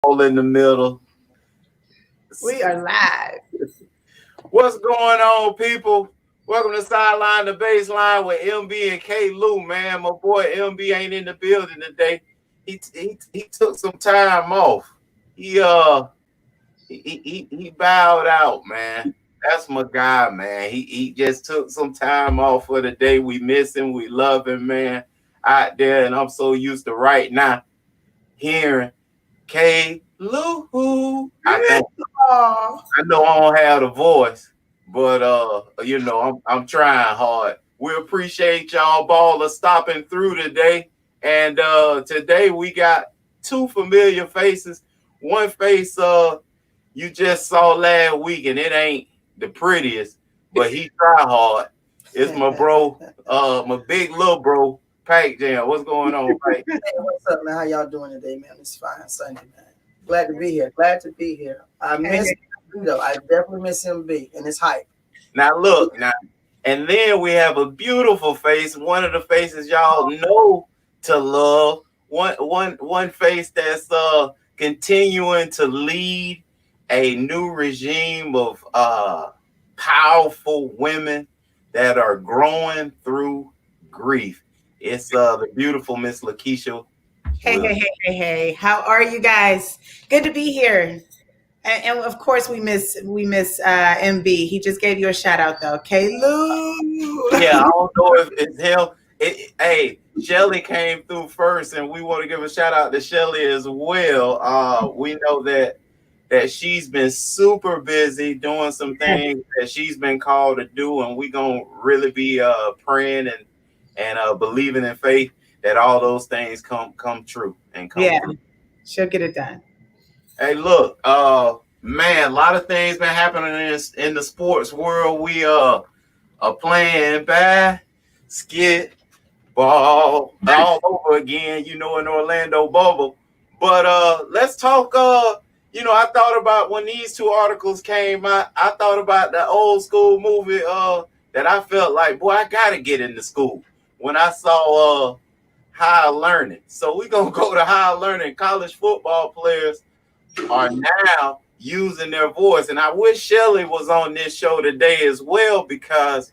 all in the middle. We are live. What's going on, people? Welcome to Sideline to Baseline with MB and K. Lou, man. My boy MB ain't in the building today. He took some time off. He bowed out, man. That's my guy, man. He just took some time off for the day. We miss him. We love him, man. Out there, and I'm so used to right now hearing K. Lou. I know I don't have the voice, but I'm trying hard. We appreciate y'all ballers stopping through today. And today we got two familiar faces. One face you just saw last week, and it ain't the prettiest, but he try hard. It's my bro, my big little bro, Pacjam. What's going on, Pac? Hey, what's up, man? How y'all doing today, man? It's fine Sunday, man. Glad to be here. I miss him, though. I definitely miss MB and his hype. Now look, and then we have a beautiful face, one of the faces y'all know to love. One face that's continuing to lead a new regime of powerful women that are growing through grief. It's the beautiful Miss Lakeisha. Hey. How are you guys? Good to be here. And of course we miss MB. He just gave you a shout out though. K. Lou. Yeah, I don't know if it's him. Hey, Shelly came through first, and we want to give a shout out to Shelly as well. We know that she's been super busy doing some things that she's been called to do, and we're gonna really be praying and believing in faith that all those things come true and come true. She'll get it done. Hey, look, man, a lot of things been happening in the sports world. We are playing basketball all over again, in Orlando bubble. But let's talk. I thought about when these two articles came out. I thought about the old school movie that I felt like, boy, I gotta get into school when I saw Higher Learning. So we're gonna go to Higher Learning. College football players are now using their voice, and I wish Shelly was on this show today as well, because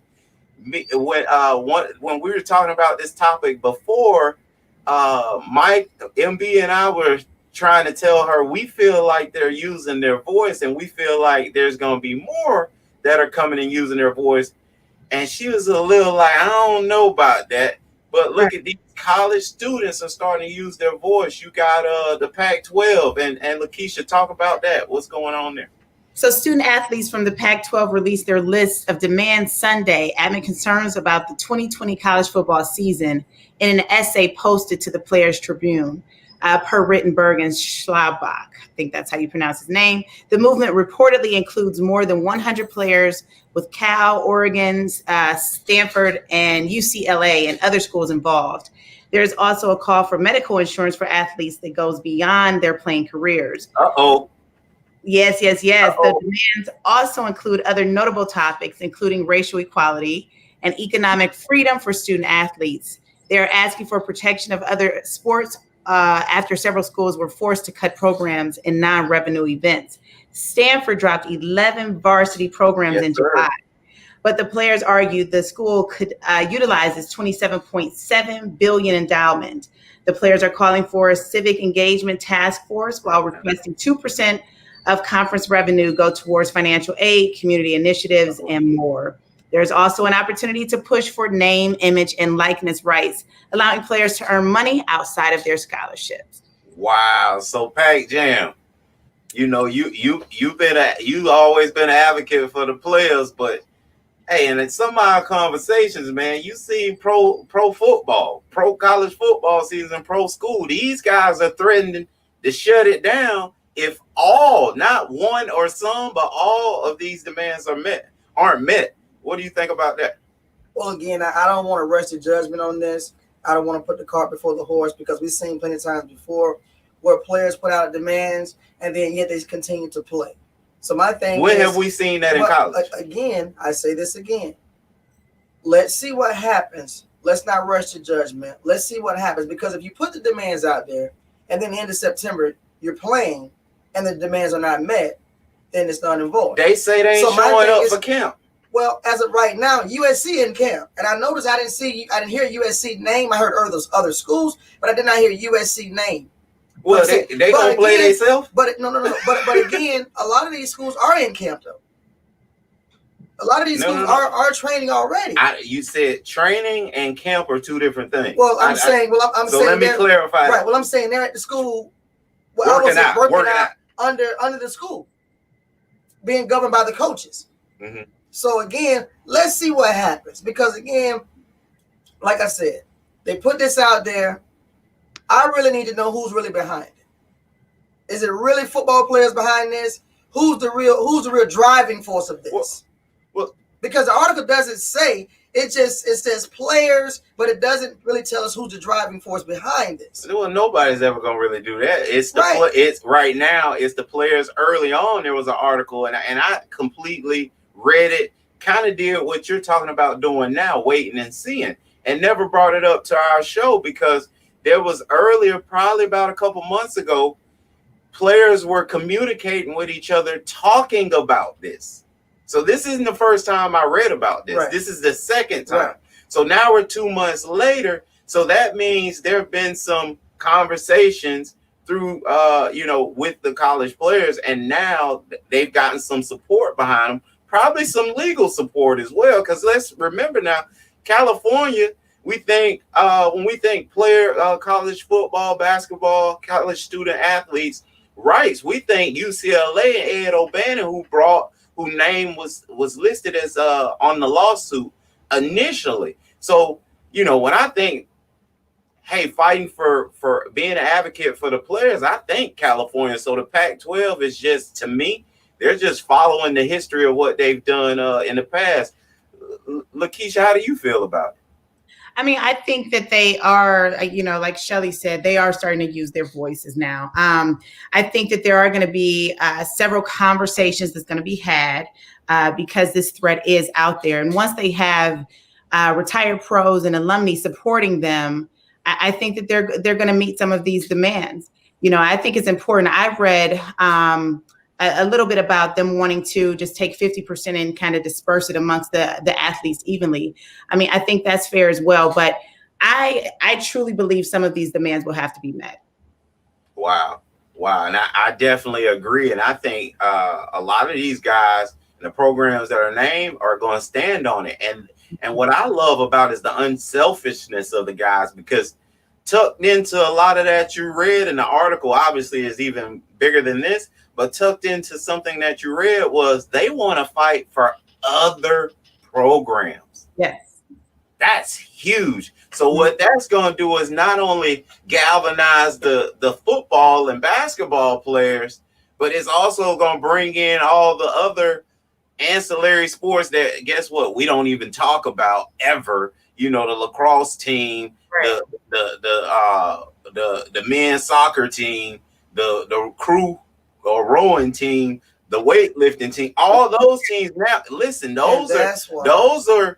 when we were talking about this topic before, Mike, MB, and I were trying to tell her we feel like they're using their voice, and we feel like there's going to be more that are coming and using their voice. And she was a little like, I don't know about that. But look at these college students are starting to use their voice. You got the Pac-12 and Lakeisha, talk about that. What's going on there? So student athletes from the Pac-12 released their list of demands Sunday amid concerns about the 2020 college football season in an essay posted to the Players Tribune. Per Rittenberg and Schlabach, I think that's how you pronounce his name. The movement reportedly includes more than 100 players with Cal, Oregon, Stanford, and UCLA and other schools involved. There's also a call for medical insurance for athletes that goes beyond their playing careers. Yes. The demands also include other notable topics, including racial equality and economic freedom for student athletes. They're asking for protection of other sports after several schools were forced to cut programs in non-revenue events. Stanford dropped 11 varsity programs in July, but the players argued the school could utilize its $27.7 billion endowment. The players are calling for a civic engagement task force while requesting 2% of conference revenue go towards financial aid, community initiatives, and more. There's also an opportunity to push for name, image, and likeness rights, allowing players to earn money outside of their scholarships. Wow. So Pacjam, you've always been an advocate for the players, but hey, and in some of our conversations, man, you see pro football, pro college football season, pro school. These guys are threatening to shut it down if all, not one or some, but all of these demands aren't met. What do you think about that? Well, again, I don't want to rush to judgment on this. I don't want to put the cart before the horse, because we've seen plenty of times before where players put out demands and then yet they continue to play. So my thing when have we seen that in college? Again, I say this again. Let's see what happens. Let's not rush to judgment. Let's see what happens, because if you put the demands out there and then the end of September you're playing, and the demands are not met, then it's not involved. They say they ain't showing up for camp. Well, as of right now, USC in camp, and I noticed I didn't hear USC name. I heard other schools, but I did not hear USC name. Well, they gonna play themselves. But no. But again, a lot of these schools are in camp though. A lot of these schools are training already. You said training and camp are two different things. Well, I'm saying. So let me clarify. Right. Well, I'm saying they're at the school. Well, working out under the school, being governed by the coaches. Mm-hmm. So again, let's see what happens. Because again, like I said, they put this out there. I really need to know who's really behind it. Is it really football players behind this? Who's the real driving force of this? Well, because the article doesn't say it says players, but it doesn't really tell us who's the driving force behind this. Well, nobody's ever gonna really do that. It's right now. It's the players. Early on, there was an article, and I completely read it. Kind of did what you're talking about doing now, waiting and seeing, and never brought it up to our show because there was earlier, probably about a couple months ago, players were communicating with each other, talking about this. So this isn't the first time I read about this. Right. This is the second time. Right. So now we're 2 months later. So that means there have been some conversations through, with the college players, and now they've gotten some support behind them, probably some legal support as well. Because let's remember now, California, we think when we think college football, basketball, college student athletes rights, we think UCLA and Ed O'Bannon, whose name was listed as on the lawsuit initially. So, when I think, hey, fighting for being an advocate for the players, I think California. So the Pac-12 is just, to me, they're just following the history of what they've done in the past. Lakeisha, how do you feel about it? I mean, I think that they are, like Shelly said, they are starting to use their voices now. I think that there are going to be several conversations that's going to be had because this threat is out there. And once they have retired pros and alumni supporting them, I think that they're going to meet some of these demands. I think it's important. I've read a little bit about them wanting to just take 50% and kind of disperse it amongst the athletes evenly. I mean, I think that's fair as well. But I truly believe some of these demands will have to be met. Wow. And I definitely agree. And I think a lot of these guys and the programs that are named are going to stand on it. And what I love about is the unselfishness of the guys, because tucked into a lot of that you read in the article, obviously is even bigger than this, but tucked into something that you read was they want to fight for other programs. Yes. That's huge. So what that's going to do is not only galvanize the football and basketball players, but it's also going to bring in all the other ancillary sports that, guess what, we don't even talk about ever. The lacrosse team, right, the men's soccer team, the crew or rowing team, the weightlifting team, all those teams now. Listen, those are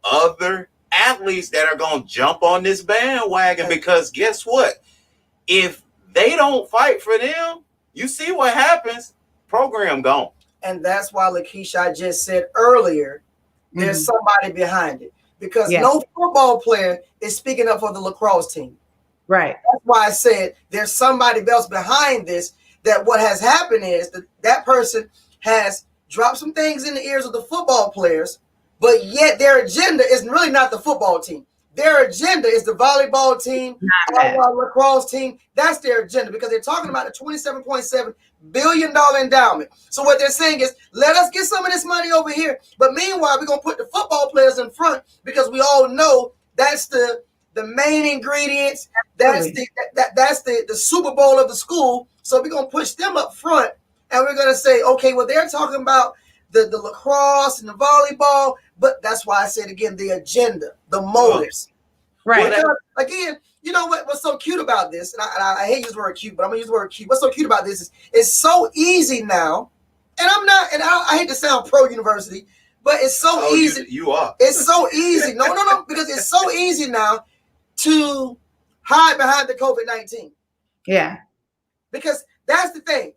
other athletes that are going to jump on this bandwagon, because guess what? If they don't fight for them, you see what happens. Program gone. And that's why, Lakeisha, I just said earlier, there's somebody behind it, because no football player is speaking up for the lacrosse team. Right. That's why I said there's somebody else behind this. That what has happened is that person has dropped some things in the ears of the football players, but yet their agenda is really not the football team. Their agenda is the volleyball team, lacrosse team. That's their agenda, because they're talking about a $27.7 billion endowment. So what they're saying is, let us get some of this money over here, but meanwhile, we're going to put the football players in front, because we all know that's the main ingredients. That's the Super Bowl of the school. So we're going to push them up front, and we're going to say, okay, well, they're talking about the lacrosse and the volleyball, but that's why I said again, the agenda, the motives. Right. Because, again, you know what's so cute about this, and I hate to use the word cute, but I'm going to use the word cute. What's so cute about this is it's so easy now, and I hate to sound pro-university, but it's so easy. You are. It's so easy. No, because it's so easy now to hide behind the COVID-19. Yeah. Because that's the thing.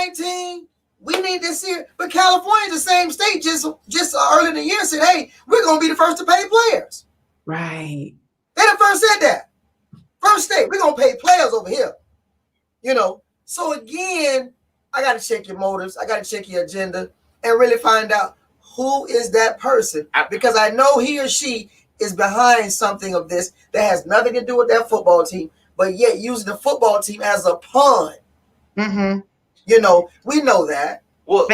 COVID-19, we need this here. But California, the same state, just early in the year said, hey, we're going to be the first to pay players. Right. They the first said that. First state, we're going to pay players over here. You know, so again, I got to check your motives. I got to check your agenda and really find out who is that person. Because I know he or she is behind something of this that has nothing to do with that football team, but yet using the football team as a pawn. Mm-hmm. You know, we know that. Well,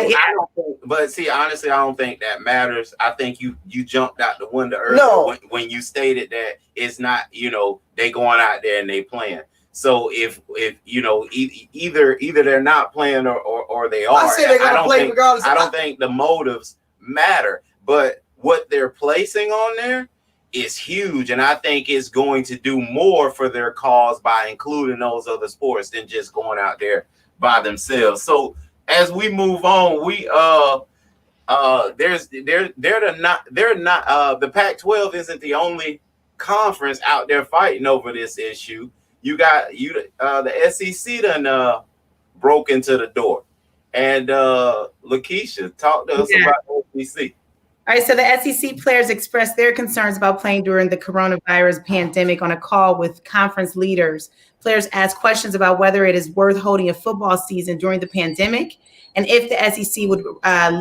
but see, honestly, I don't think that matters. I think you jumped out the window earlier when you stated that it's not, you know, they going out there and they playing. So if you know, either they're not playing or they are. I say they're gonna play regardless. I don't think the motives matter, but what they're placing on there is huge, and I think it's going to do more for their cause by including those other sports than just going out there by themselves. So as we move on, we the Pac-12 isn't the only conference out there fighting over this issue. You got the SEC done broke into the door, and Lakeisha, talk to us about the SEC. All right, so the SEC players expressed their concerns about playing during the coronavirus pandemic on a call with conference leaders. Players asked questions about whether it is worth holding a football season during the pandemic, and if the SEC would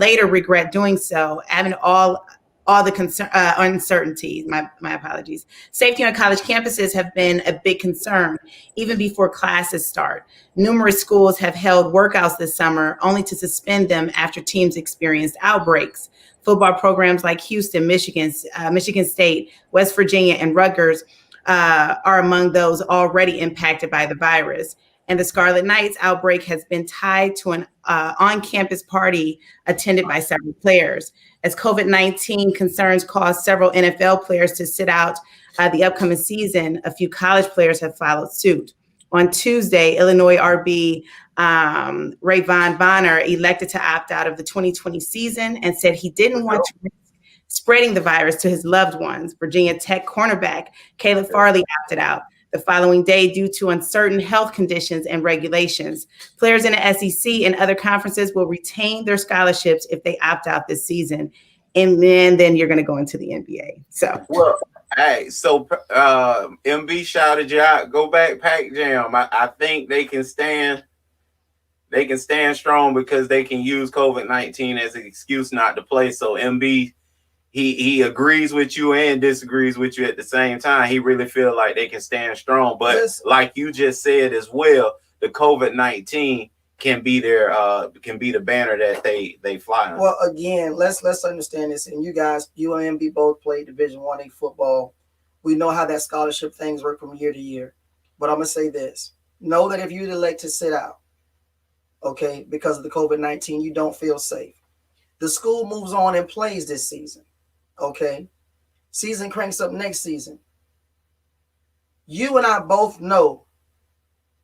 later regret doing so, having all the uncertainties. My apologies. Safety on college campuses have been a big concern even before classes start. Numerous schools have held workouts this summer only to suspend them after teams experienced outbreaks. Football programs like Houston, Michigan State, West Virginia, and Rutgers are among those already impacted by the virus. And the Scarlet Knights outbreak has been tied to an on-campus party attended by several players. As COVID-19 concerns caused several NFL players to sit out the upcoming season, a few college players have followed suit. On Tuesday, Illinois RB Ray Von Bonner elected to opt out of the 2020 season and said he didn't want to risk spreading the virus to his loved ones. Virginia Tech cornerback Caleb Farley opted out the following day due to uncertain health conditions and regulations. Players in the SEC and other conferences will retain their scholarships if they opt out this season. And then you're going to go into the NBA. So, well, hey, so MB shouted you out. Go back, Pacjam. I think they can stand. They can stand strong because they can use COVID-19 as an excuse not to play. So MB, he agrees with you and disagrees with you at the same time. He really feel like they can stand strong. But like you just said as well, the COVID-19 can be the banner that they fly on. Well, again, let's understand this. And you guys, you and MB both played Division I football. We know how that scholarship things work from year to year. But I'm gonna say this: know that if you elect to sit out, okay, because of the COVID-19, you don't feel safe. The school moves on and plays this season. Okay. Season cranks up next season. You and I both know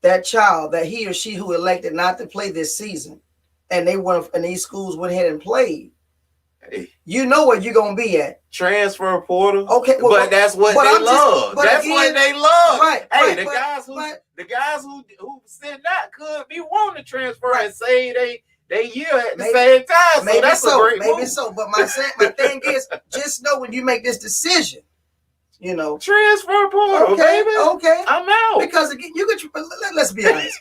that child, that he or she who elected not to play this season, and these schools went ahead and played. Hey. You know where you're gonna be at. Transfer portal. Okay, well, but that's what they love. That's what they love. Right. Hey, the guys who said that could be wanting to transfer and say they year at the same time. So that's a great move. So. But my thing is, just know when you make this decision, you know, transfer portal, baby. Okay, I'm out. Because again, you could. Let's be honest.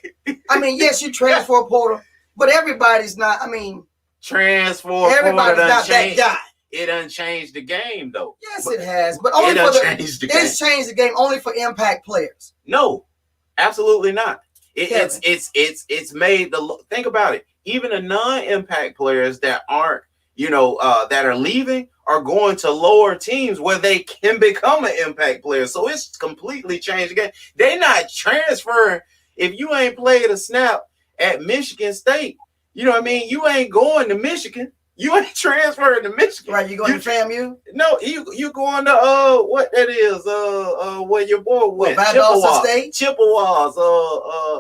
I mean, yes, you transfer portal, but everybody's not. I mean, transfer portal. Everybody's not that guy. It done changed the game, though. Yes, it has, but only it's changed the game only for impact players. No, absolutely not. It's made think about it. Even the non-impact players that aren't, that are leaving are going to lower teams where they can become an impact player. So it's completely changed the game. They're not transferring. If you ain't played a snap at Michigan State, you know what I mean? You ain't going to Michigan. You ain't transferring to Michigan. Right, you going to FAMU? No, you going to what that is? Where your boy went? Chippewas,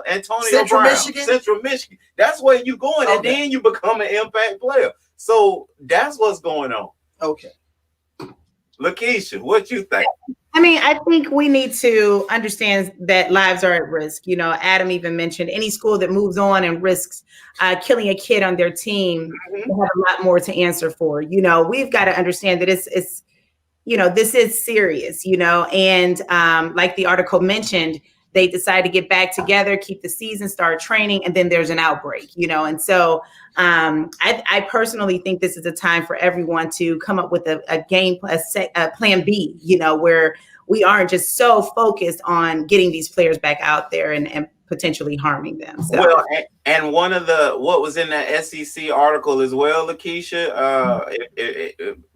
Antonio Central Brown, Michigan. Central Michigan. That's where you going, and then you become an impact player. So that's what's going on. Okay. Lakeisha, what you think? I mean, I think we need to understand that lives are at risk. You know, Adam even mentioned any school that moves on and risks killing a kid on their team will have a lot more to answer for. You know, we've got to understand that it's you know, this is serious, you know, and like the article mentioned, they decide to get back together, keep the season, start training, and then there's an outbreak, you know. And so I personally think this is a time for everyone to come up with a plan B, you know, where we aren't just so focused on getting these players back out there and potentially harming them. So. Well, and one of what was in that SEC article as well, Lakeisha,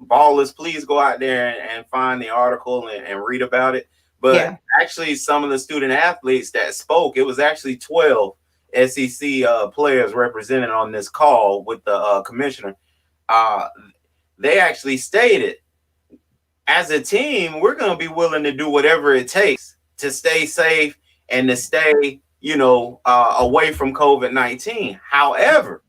ballers, please go out there and find the article and read about it. But actually, some of the student athletes that spoke, it was actually 12 SEC players represented on this call with the commissioner. They actually stated, as a team, we're going to be willing to do whatever it takes to stay safe and to stay, you know, away from COVID-19. However,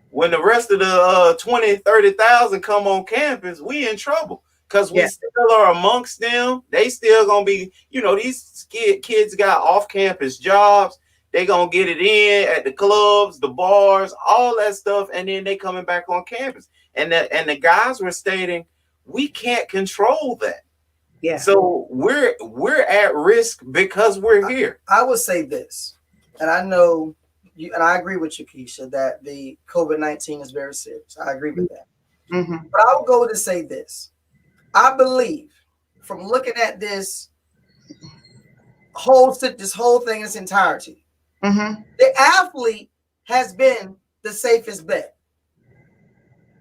when the rest of the 20, 30,000 come on campus, we in trouble because we still are amongst them. They still going to be, you know, these kids got off-campus jobs. They going to get it in at the clubs, the bars, all that stuff, and then they coming back on campus. And the guys were stating, we can't control that. Yeah. So we're at risk because we're here. I would say this, and I know you, and I agree with you, Keisha, that the COVID-19 is very serious. I agree with that. Mm-hmm. But I would go to say this. I believe, from looking at this whole thing in its entirety, the athlete has been the safest bet.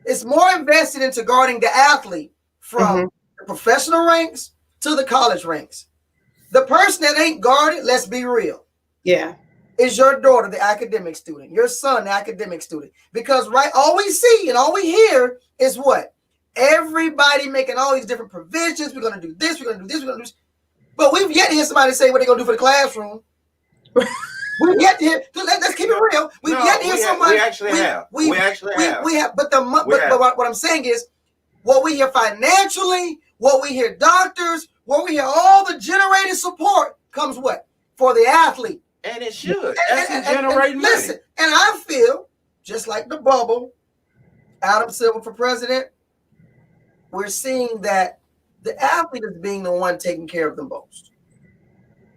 It's more invested into guarding the athlete from the professional ranks to the college ranks. The person that ain't guarded, let's be real. Yeah. Is your daughter the academic student, your son the academic student. Because all we see and all we hear is what? Everybody making all these different provisions. We're going to do this, we're going to do this, we're going to do this. But we've yet to hear somebody say what they're going to do for the classroom. We've yet to hear, let's keep it real. We've yet to hear somebody. We actually have. We have. But what I'm saying is, what we hear financially, what we hear doctors, what we hear all the generated support comes what? For the athlete. And it should. That's generating money. Listen, and I feel, just like the bubble, Adam Silver for president, we're seeing that the athlete is being the one taking care of the most.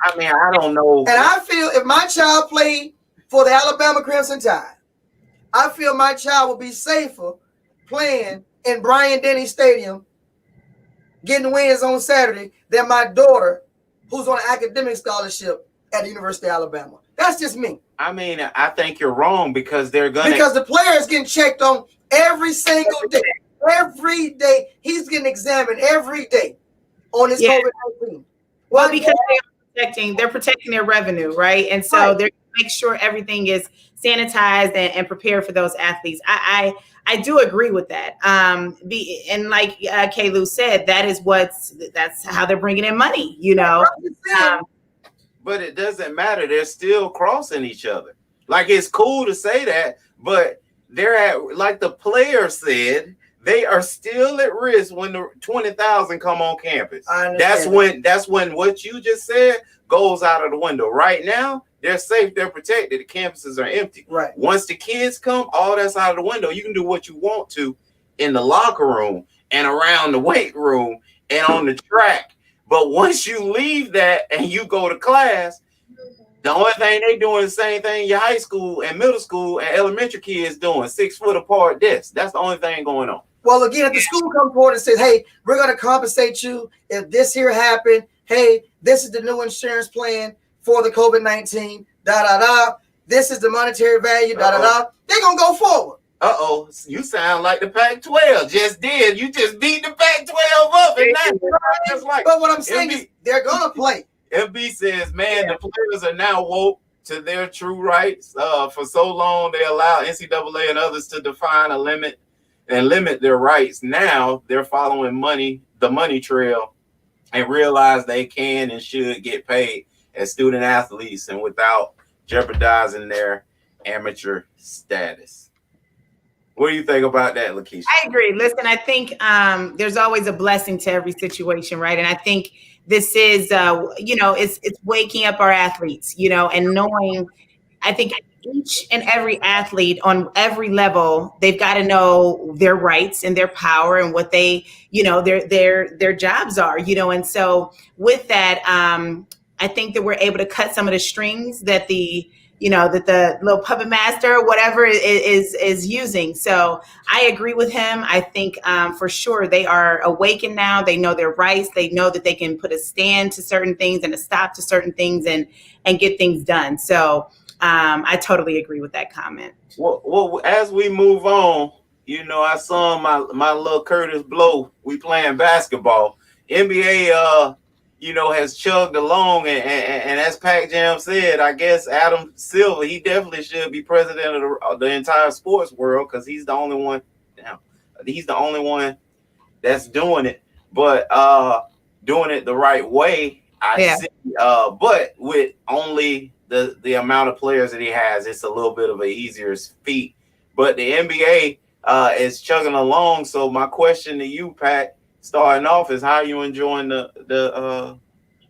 I mean, I don't know. And I feel if my child played for the Alabama Crimson Tide, I feel my child would be safer playing in Bryant-Denny Stadium, getting wins on Saturday, than my daughter, who's on an academic scholarship at the University of Alabama. That's just me. I mean, I think you're wrong because because the player is getting checked on every single day. Every day. He's getting examined every day on his COVID-19. Well, because they're protecting their revenue, right? And so they're make sure everything is sanitized and prepared for those athletes. I do agree with that. And like Klew said, that's how they're bringing in money, you know. But it doesn't matter. They're still crossing each other. Like, it's cool to say that, but they're at, like the player said, they are still at risk when the 20,000 come on campus. That's when what you just said goes out of the window. Right now, they're safe, they're protected. The campuses are empty. Right. Once the kids come, all that's out of the window. You can do what you want to in the locker room and around the weight room and on the track. But once you leave that and you go to class, the only thing they doing is the same thing your high school and middle school and elementary kids doing, 6 foot apart desks. That's the only thing going on. Well, again, if the school comes forward and says, hey, we're going to compensate you if this here happened. Hey, this is the new insurance plan for the COVID-19, This is the monetary value, They're going to go forward. Uh-oh, you sound like the Pac-12 just did. You just beat the Pac-12 up. And that's like, but what I'm saying is they're going to play. FB says, man, the players are now woke to their true rights. For so long, they allow NCAA and others to define a limit and limit their rights. Now they're following the money trail, and realize they can and should get paid as student athletes and without jeopardizing their amateur status. What do you think about that, Lakeisha? I agree. Listen, I think there's always a blessing to every situation, right? And I think this is, it's waking up our athletes, and knowing. I think each and every athlete on every level, they've got to know their rights and their power and what they, their jobs are, and so with that, I think that we're able to cut some of the strings that that the little puppet master or whatever is using. So I agree with him. I think for sure they are awakened now. They know their rights. They know that they can put a stand to certain things and a stop to certain things and get things done. So I totally agree with that comment. Well, as we move on, I saw my little Curtis Blow. We playing basketball. NBA, has chugged along, and as Pacjam said, I guess Adam Silver, he definitely should be president of the entire sports world because he's the only one. He's the only one that's doing it, but doing it the right way. I see, but with only the amount of players that he has, it's a little bit of an easier feat. But the NBA is chugging along. So my question to you, Pat, starting off, is how are you enjoying the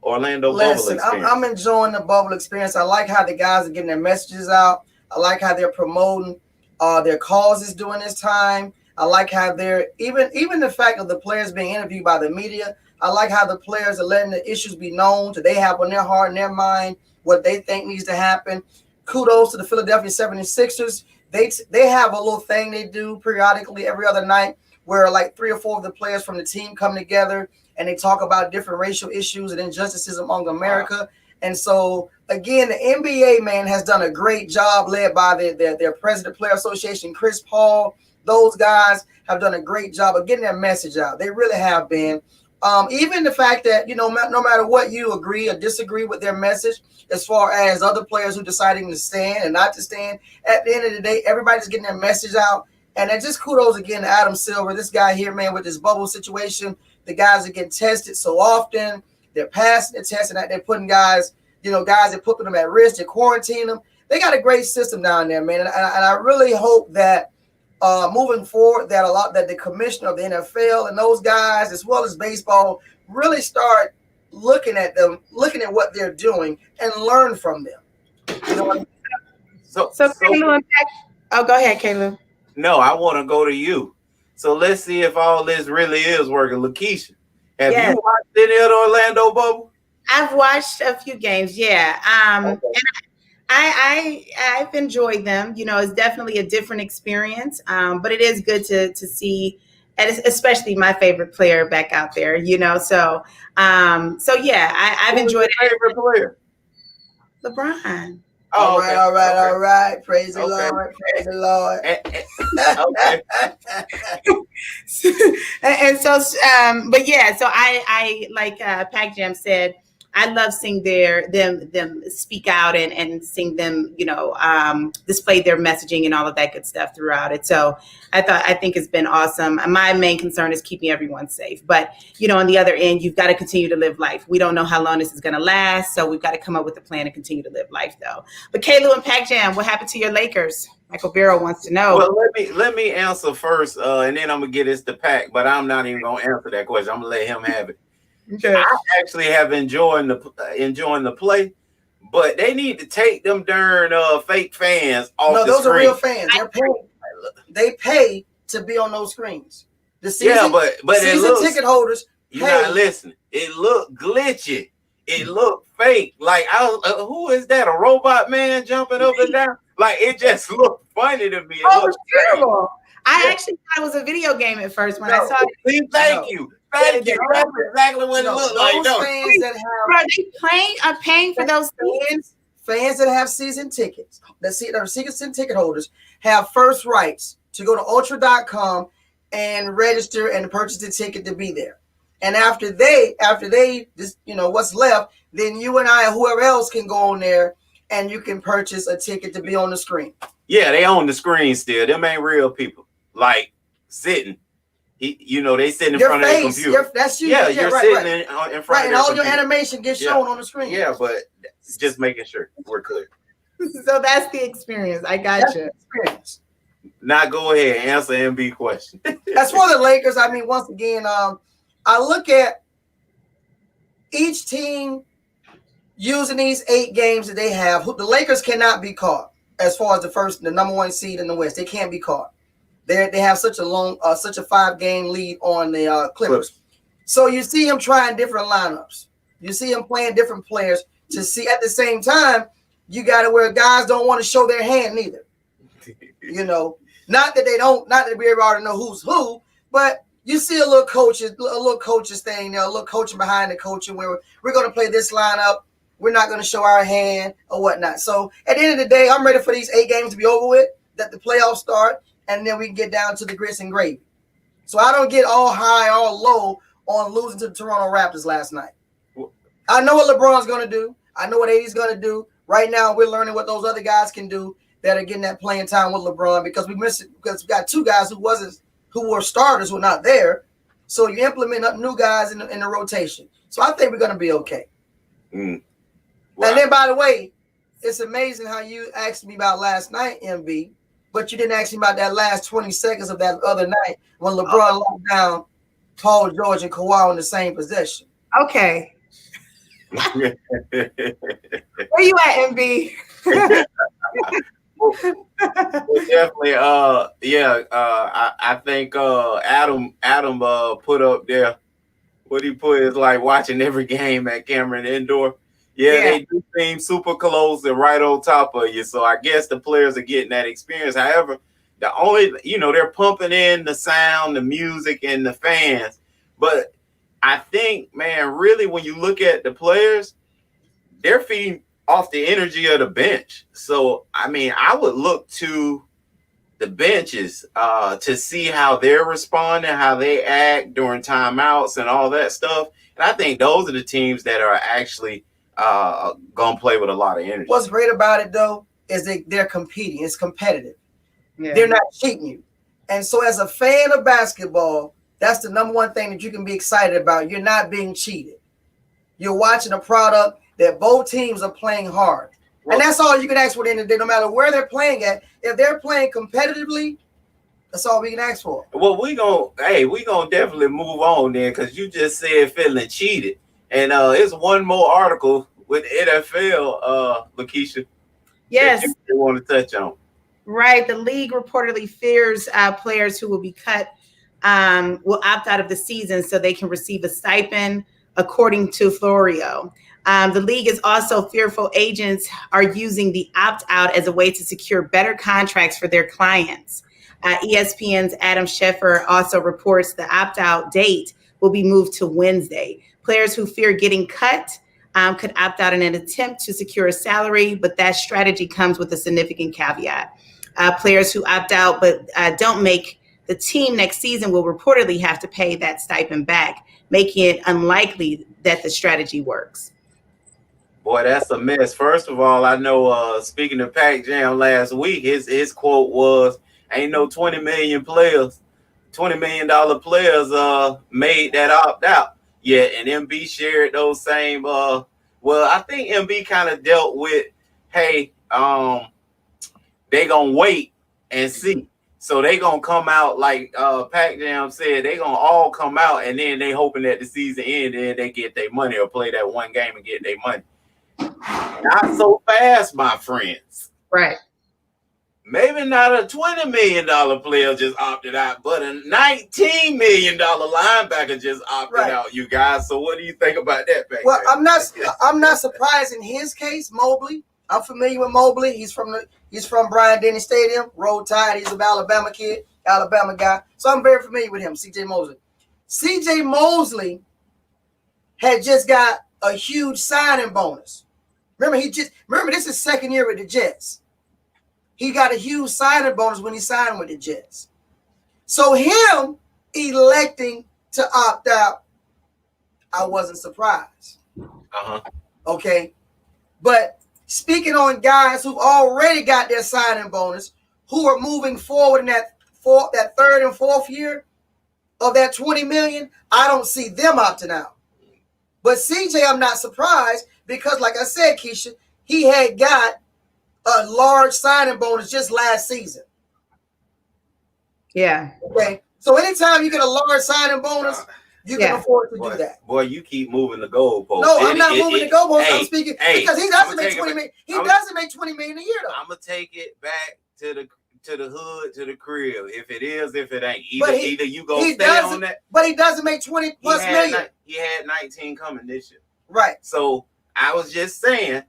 Orlando bubble experience? I'm enjoying the bubble experience. I like how the guys are getting their messages out. I like how they're promoting their causes during this time. I like how they're even the fact of the players being interviewed by the media. I like how the players are letting the issues be known that they have on their heart and their mind, what they think needs to happen. Kudos to the Philadelphia 76ers. They have a little thing they do periodically every other night where like 3 or 4 of the players from the team come together and they talk about different racial issues and injustices among America. Wow. And so, again, the NBA, man, has done a great job led by their president, Player Association, Chris Paul. Those guys have done a great job of getting their message out. They really have been. Even the fact that, no matter what you agree or disagree with their message, as far as other players who deciding to stand and not to stand, at the end of the day, everybody's getting their message out. And then just kudos again to Adam Silver, this guy here, man, with this bubble situation. The guys are getting tested so often. They're passing the test and they're putting guys that put them at risk. They quarantine them. They got a great system down there, man. And I really hope that moving forward, that the commissioner of the NFL and those guys, as well as baseball, really start looking at what they're doing and learn from them. You know what I mean? So Caleb, go ahead, Caleb. No, I want to go to you. So let's see if all this really is working. Lakeisha, have you watched any of the Orlando bubble? I've watched a few games, yeah. And I've enjoyed them. It's definitely a different experience, but it is good to see, and especially my favorite player back out there. So yeah, I've enjoyed it. Favorite player? LeBron. All right. Praise the Lord. Praise the Lord. And so, but yeah, so I like Pacjam said, I love seeing them speak out and seeing them, display their messaging and all of that good stuff throughout it. So I think it's been awesome. My main concern is keeping everyone safe. But, on the other end, you've got to continue to live life. We don't know how long this is going to last. So we've got to come up with a plan to continue to live life, though. But Kaylu and Pacjam, what happened to your Lakers? Micheal Barrow wants to know. Well, let me answer first, and then I'm going to get this to Pac, but I'm not even going to answer that question. I'm going to let him have it. Okay. I actually have enjoying the play, but they need to take them darn fake fans off the screen. No, those are real fans. They pay to be on those screens. The season, but season ticket holders. You're not listening. It looked glitchy. It looked fake. Like who is that? A robot man jumping up and down? Like it just looked funny to me. It looked terrible. I actually thought it was a video game at first when I saw it. Please, thank you. Thank you. That's exactly what it looked like. Those fans that are paying for those fans that have season tickets, season ticket holders have first rights to go to ultra.com and register and purchase the ticket to be there. And after they just what's left, then you and I or whoever else can go on there and you can purchase a ticket to be on the screen. Yeah, they on the screen still. Them ain't real people. Like sitting. They sit in front of the computer. That's you. Yeah, you're sitting in front of and all your animation gets shown on the screen. Yeah, but just making sure we're clear. So that's the experience. I got you. Experience. Now go ahead and answer MB question. As for the Lakers, I mean, once again, I look at each team using these 8 games that they have. The Lakers cannot be caught as far as the number 1 seed in the West. They can't be caught. They have such a 5-game lead on the Clippers. So you see him trying different lineups. You see him playing different players to see. At the same time, you got it where guys don't want to show their hand neither. You know, not that we already know who's who, but you see a little coaches thing, a little coaching behind the coaching where we're going to play this lineup. We're not going to show our hand or whatnot. So at the end of the day, I'm ready for these 8 games to be over with, that the playoffs start, and then we can get down to the grits and gravy. So I don't get all high, all low on losing to the Toronto Raptors last night. I know what LeBron's going to do. I know what AD's going to do. Right now, we're learning what those other guys can do that are getting that playing time with LeBron because we got 2 guys who were starters who are not there. So you implement new guys in the rotation. So I think we're going to be okay. Wow. And then, by the way, it's amazing how you asked me about last night, MB, but you didn't ask me about that last 20 seconds of that other night when LeBron locked down Paul George and Kawhi in the same possession. Okay. Where you at, MB? Well, definitely, I think Adam put up there what he put is like watching every game at Cameron Indoor. Yeah, they do seem super close and right on top of you. So I guess the players are getting that experience. However, they're pumping in the sound, the music, and the fans. But I think, man, really, when you look at the players, they're feeding off the energy of the bench. So, I mean, I would look to the benches to see how they're responding, how they act during timeouts and all that stuff. And I think those are the teams that are actually going to play with a lot of energy. What's great about it, though, is they're competing. It's competitive. Yeah. They're not cheating you. And so as a fan of basketball, that's the number one thing that you can be excited about. You're not being cheated. You're watching a product that both teams are playing hard. And that's all you can ask for at the end of the day, no matter where they're playing at. If they're playing competitively, that's all we can ask for. Well, we gonna definitely move on then, because you just said feeling cheated. And it's one more article with NFL, Lakeisha. Yes. That you want to touch on. Right. The league reportedly fears players who will be cut will opt out of the season so they can receive a stipend, according to Florio. The league is also fearful agents are using the opt-out as a way to secure better contracts for their clients. ESPN's Adam Schefter also reports the opt-out date will be moved to Wednesday. Players who fear getting cut could opt out in an attempt to secure a salary, but that strategy comes with a significant caveat. Players who opt out but don't make the team next season will reportedly have to pay that stipend back, making it unlikely that the strategy works. Boy, that's a mess. First of all, I know speaking to Pacjam last week, his quote was, ain't no $20 million players made that opt out. Yeah, and MB shared those same well, I think MB kind of dealt with, hey, they gonna wait and see. So they gonna come out like Pacjam said, they gonna all come out and then they hoping that the season end and they get their money or play that one game and get their money. Not so fast, my friends. Right. Maybe not a $20 million player just opted out, but a $19 million linebacker just opted out, you guys. So what do you think about that, Pacjam? Well, I'm not surprised in his case, Mobley. I'm familiar with Mobley. He's from Bryant-Denny Stadium, Roll Tide. He's an Alabama kid, Alabama guy. So I'm very familiar with him, C.J. Mosley. C.J. Mosley had just got a huge signing bonus. Remember, this is second year with the Jets. He got a huge signing bonus when he signed with the Jets. So him electing to opt out, I wasn't surprised. Okay. But speaking on guys who already got their signing bonus, who are moving forward in that third and fourth year of that $20 million, I don't see them opting out. But CJ, I'm not surprised because, like I said, Keisha, he had got a large signing bonus just last season. Yeah. Okay. So anytime you get a large signing bonus, you can afford to do that. Boy, you keep moving the goalpost. No, I'm not moving the goalpost. I'm speaking because he doesn't make 20 million. He doesn't make 20 million a year though. I'm gonna take it back to the hood, to the crib. If it is, if it ain't. Either you go stay on that. But he doesn't make 20 plus million. He had 19 coming this year. Right. So I was just saying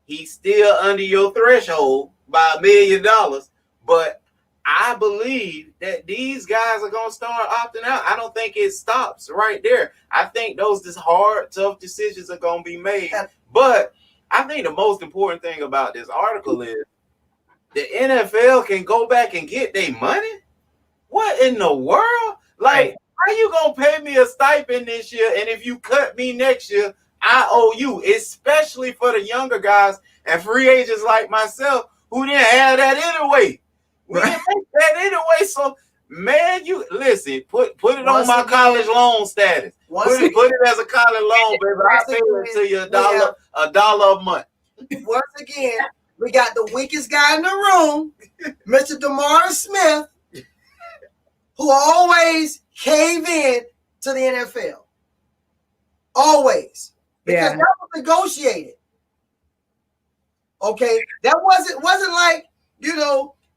he's still under your threshold by $1 million. But I believe that these guys are gonna start opting out. I don't think it stops right there. I think those hard, tough decisions are gonna be made. But I think the most important thing about this article is the NFL can go back and get their money. What in the world? Like, how you gonna pay me a stipend this year, and if you cut me next year, I owe you? Especially for the younger guys and free agents like myself who didn't have that anyway. We didn't make that anyway. So, man, you listen. Put it on my college loan status. Put it as a college loan, baby. I pay it to you $1 a month. Once again, we got the weakest guy in the room, Mr. DeMar Smith, who always cave in to the NFL. Always. Because that was negotiated. Okay? That wasn't like,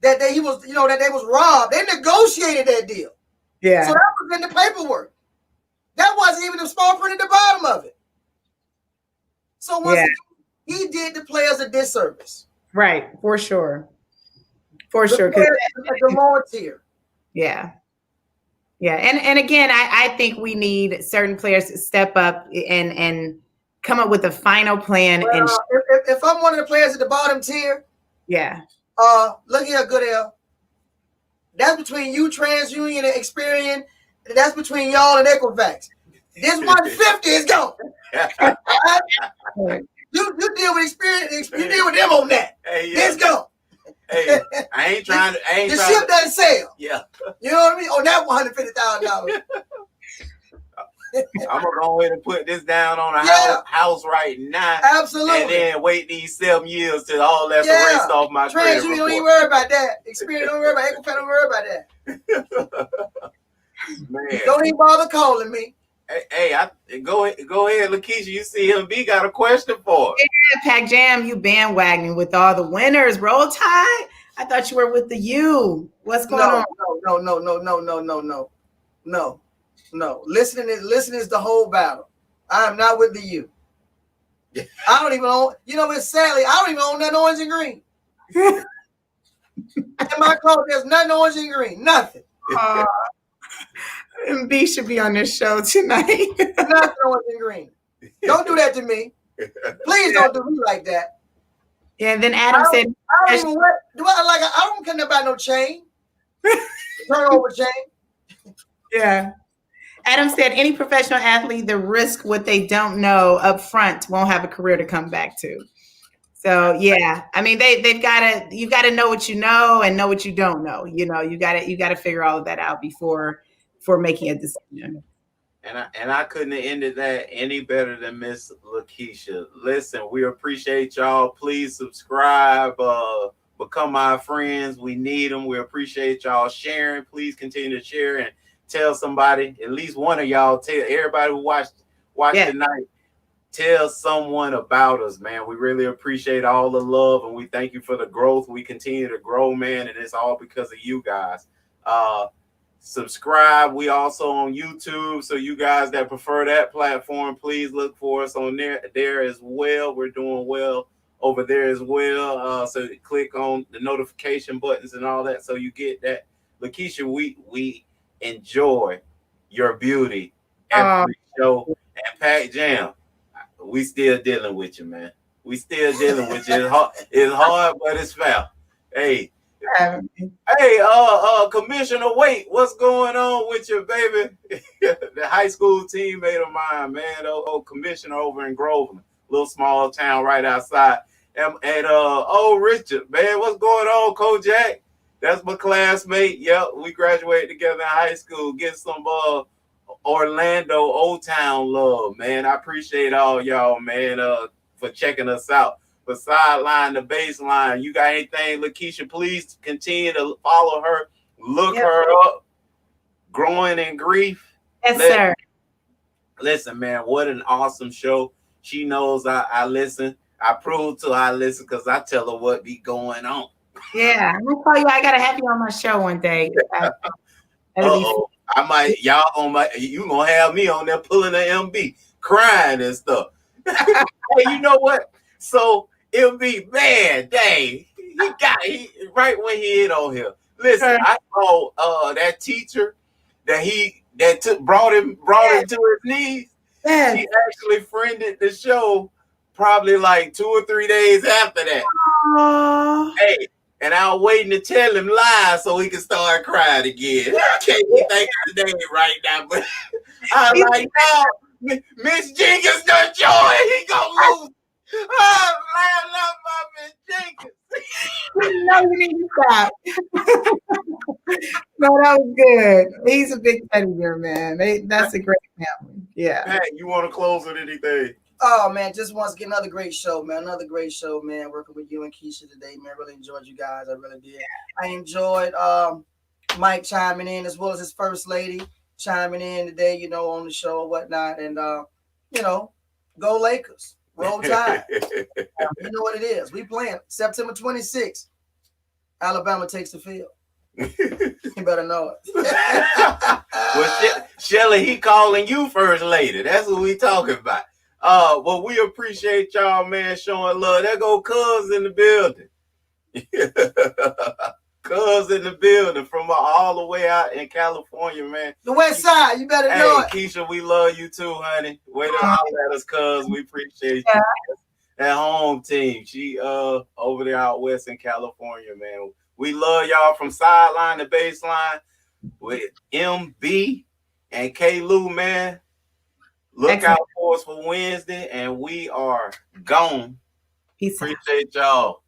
that he was, that they was robbed. They negotiated that deal. Yeah. So that was in the paperwork. That wasn't even the small print at the bottom of it. So once again, he did the players a disservice. Right, for sure. For sure. The more tier. Yeah. Yeah. And again, I think we need certain players to step up and come up with a final plan. Well, if I'm one of the players at the bottom tier, look here, Goodell. That's between you, TransUnion, and Experian. That's between y'all and Equifax. This 150 is gone. You deal with Experian. You deal with them on that. It's gone. Hey, I ain't trying to. The ship doesn't sail. Yeah. You know what I mean? On that $150,000. I'm gonna go ahead and put this down on a house right now. Absolutely. And then wait these 7 years till all that's erased off my credit report. Don't even worry about that. Experience, don't worry about it. Equifax, don't worry about that. Man. Don't even bother calling me. Hey, go ahead, Lakeisha. You see him. B got a question for us. Yeah, Pacjam, you bandwagoning with all the winners. Roll Tide. I thought you were with the U. What's going on? No. Listening is the whole battle. I am not with the U. I don't even own. It's sadly I don't even own that orange and green. In my clothes, there's nothing orange and green. Nothing. B should be on this show tonight. Nothing orange and green. Don't do that to me. Please don't do me like that. Yeah, and then Adam said, I don't even wear, I don't care about no chain. Turnover chain. Yeah. Adam said, any professional athlete, the risk what they don't know up front won't have a career to come back to. So yeah, I mean you've got to know what you know and know what you don't know. You got to figure all of that out before making a decision. And I couldn't have ended that any better than Miss Lakeisha. Listen, we appreciate y'all. Please subscribe, become our friends. We need them. We appreciate y'all sharing. Please continue to share and tell somebody, at least one of y'all, tell everybody who watched tonight, tell someone about us, man. We really appreciate all the love and we thank you for the growth. We continue to grow, man, and it's all because of you guys. Subscribe. We also on YouTube, so you guys that prefer that platform, please look for us on there as well. We're doing well over there as well. So click on the notification buttons and all that so you get that. Lakeisha, we enjoy your beauty every show. And Pacjam, we still dealing with you, man. We still dealing with you. It's hard, but it's foul. Hey, Commissioner Wait, what's going on with you, baby? The high school teammate of mine, man. Old commissioner over in Groveland, little small town right outside. And Richard, man, what's going on, Kojak? That's my classmate. Yep, we graduated together in high school. Get some Orlando Old Town love, man. I appreciate all y'all, man, for checking us out. For Sideline, the Baseline, you got anything, Lakeisha? Please continue to follow her Look her up. Growing in Grief. Yes, sir. Listen, man, what an awesome show. She knows I listen. I prove to her I listen because I tell her what be going on. Yeah, I'm gonna call you. I gotta have you on my show one day. I might. You gonna have me on there pulling the MB, crying and stuff. Hey, you know what? So MB, man, dang, he right when he hit on here. Listen, I saw that teacher that brought him to his knees. Yes. She actually friended the show probably like 2 or 3 days after that. Hey, and I was waiting to tell him lies so he could start crying again. I can't even think of the name right now, but I was like, no, Miss Jenkins done joy. He gonna lose. Oh, I love my Miss Jenkins. No, you need to stop. No, that was good. He's a big teddy bear, man. That's a great family. Yeah. Pat, you want to close with anything? Oh, man, just once again, another great show, man. Another great show, man. Working with you and Keisha today, man. Really enjoyed you guys. I really did. I enjoyed Mike chiming in as well as his first lady chiming in today, you know, on the show or whatnot. And, you know, go Lakers. Roll Tide. You know what it is. We playing September 26th. Alabama takes the field. You better know it. Well, Shelly, he calling you first lady. That's what we talking about. Well, we appreciate y'all, man, showing love. There go Cuz in the building. Cuz in the building from all the way out in California, man. The West Side, you better know it. Keisha, we love you too, honey. Way to holler at us, Cuz. We appreciate you. That home team. She over there out west in California, man. We love y'all from sideline to baseline with MB and K-Lou, man. Look out for us for Wednesday, and we are gone. Peace. Appreciate y'all.